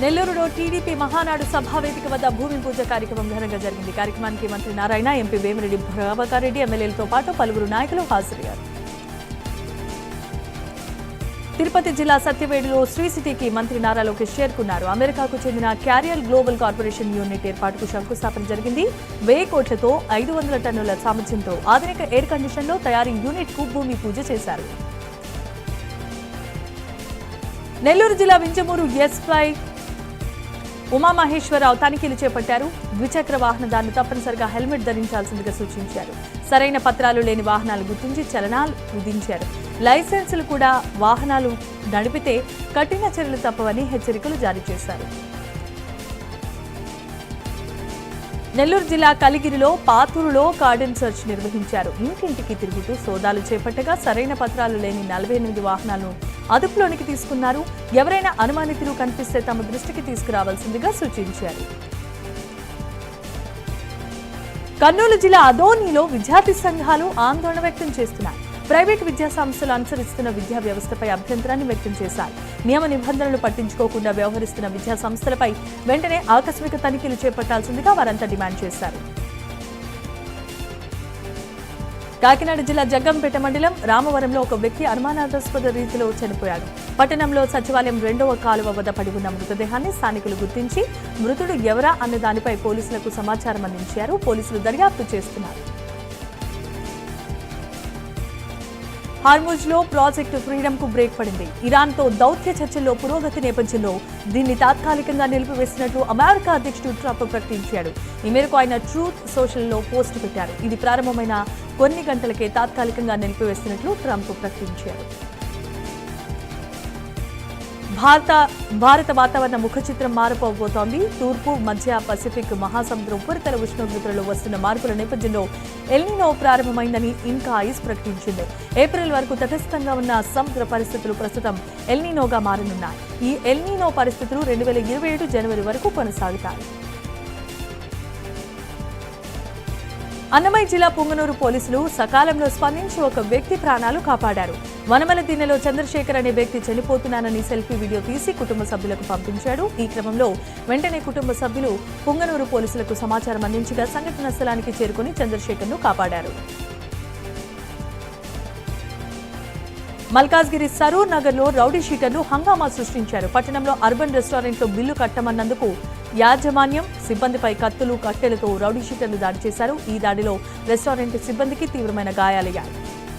నెల్లూరులో టీడీపీ మహానాడు సభా వేదిక వద్ద భూమి పూజ కార్యక్రమం ఘనంగా జరిగింది. కార్యక్రమానికి మంత్రి నారాయణ, ఎంపీ వేమిరెడ్డి ప్రభాకర్ రెడ్డి, ఎమ్మెల్యేలతో పాటు పలువురు నాయకులు హాజరయ్యారు. తిరుపతి జిల్లా సత్యవేడులో శ్రీ సిటీకి మంత్రి నారా లోకేష్ చేరుకున్నారు. అమెరికాకు చెందిన క్యారియర్ గ్లోబల్ కార్పొరేషన్ యూనిట్ ఏర్పాటుకు శంకుస్థాపన జరిగింది. 1000 కోట్లతో 500 టన్నుల సామర్థ్యంతో ఆధునిక ఎయిర్ కండిషన్లో తయారీ యూనిట్ కు భూమి పూజ చేశారు. నెల్లూరు జిల్లా వింజమూరు ఎస్పై ఉమామహేశ్వరరావు తనిఖీలు చేపట్టారు. ద్విచక్ర వాహనదారులు తప్పనిసరిగా హెల్మెట్ ధరించాల్సిందిగా సూచించారు. సరైన పత్రాలు లేని వాహనాలు గుర్తించి చలనాలు విధించారు. లైసెన్సులు కూడా వాహనాలు నడిపితే కఠిన చర్యలు తప్పవని హెచ్చరికలు జారీ చేశారు. నెల్లూరు జిల్లా కలిగిరిలో పాతూరులో కార్డన్ సెర్చ్ నిర్వహించారు. ఇంటింటికి తిరుగుతూ సోదాలు చేపట్టగా సరైన పత్రాలు లేని 48 వాహనాలను అదుపులోనికి తీసుకున్నారు. ఎవరైనా అనుమానితులు కనిపిస్తే తమ దృష్టికి తీసుకురావాల్సిందిగా సూచించారు. కర్నూలు జిల్లా అదోనిలో విద్యార్థి సంఘాలు ఆందోళన వ్యక్తం చేస్తున్నాయి. ప్రైవేటు విద్యా సంస్థలు అనుసరిస్తున్న విద్యా వ్యవస్థపై అభ్యంతరాన్ని వ్యక్తం చేశారు. నియమ నిబంధనలు పట్టించుకోకుండా వ్యవహరిస్తున్న విద్యా సంస్థలపై వెంటనే ఆకస్మిక తనిఖీలు చేపట్టాల్సిందిగా వారంతా డిమాండ్ చేశారు. కాకినాడ జిల్లా జగ్గంపేట మండలం రామవరంలో ఒక వ్యక్తి అనుమానాస్పద రీతిలో చనిపోయాడు. పట్టణంలో సచివాలయం 2వ కాలువ వద్ద పడి ఉన్న మృతదేహాన్ని స్థానికులు గుర్తించి మృతుడు ఎవరా అన్న దానిపై పోలీసులకు సమాచారం అందించారు. పోలీసులు దర్యాప్తు చేస్తున్నారు. హార్ముజ్ లో ప్రాజెక్టు ఫ్రీడమ్ కు బ్రేక్ పడింది. ఇరాన్తో దౌత్య చర్చల్లో పురోగతి నేపథ్యంలో దీన్ని తాత్కాలికంగా నిలిపివేసినట్లు అమెరికా అధ్యక్షుడు ట్రంప్ ప్రకటించాడు. ఈ మేరకు ఆయన ట్రూత్ సోషల్లో పోస్ట్ పెట్టారు. ఇది ప్రారంభమైన కొన్ని గంటలకే తాత్కాలికంగా నిలిపివేసినట్లు ట్రంప్ ప్రకటించారు. భారత వాతావరణ ముఖ చిత్రం మారిపోబోతోంది. తూర్పు మధ్య పసిఫిక్ మహాసముద్ర ఉపరితల ఉష్ణోగ్రతలలో వస్తున్న మార్పుల నేపథ్యంలో ఎల్నినో ప్రారంభమైందని ఇన్కాయిస్ ప్రకటించింది. ఏప్రిల్ వరకు తటస్థంగా ఉన్న సముద్ర పరిస్థితులు ప్రస్తుతం ఎల్నినోగా మారనున్నాయి. ఈ ఎల్నినో పరిస్థితులు 2027 జనవరి వరకు కొనసాగుతాయి. అన్నమయ్య జిల్లా పుంగనూరు పోలీసులు సకాలంలో స్పందించి ఒక వ్యక్తి ప్రాణాలు కాపాడారు. వనమల దిన్నెలో చంద్రశేఖర్ అనే వ్యక్తి చనిపోతున్నానని సెల్ఫీ వీడియో తీసి కుటుంబ సభ్యులకు పంపించాడు. ఈ క్రమంలో వెంటనే కుటుంబ సభ్యులు పుంగనూరు పోలీసులకు సమాచారం అందించగా సంఘటన స్థలానికి చేరుకుని చంద్రశేఖర్ను కాపాడారు. మల్కాజ్గిరి సరూర్ నగర్ లో రౌడీ షీటర్లు హంగామా సృష్టించారు. పట్టణంలో అర్బన్ రెస్టారెంట్ లో బిల్లు కట్టమన్నందుకు యాజమాన్యం సిబ్బందిపై కత్తులు, కట్టెలతో రౌడీ షీటర్లు దాడి చేశారు. ఈ దాడిలో రెస్టారెంట్ సిబ్బందికి తీవ్రమైన గాయాలయ్యాయి.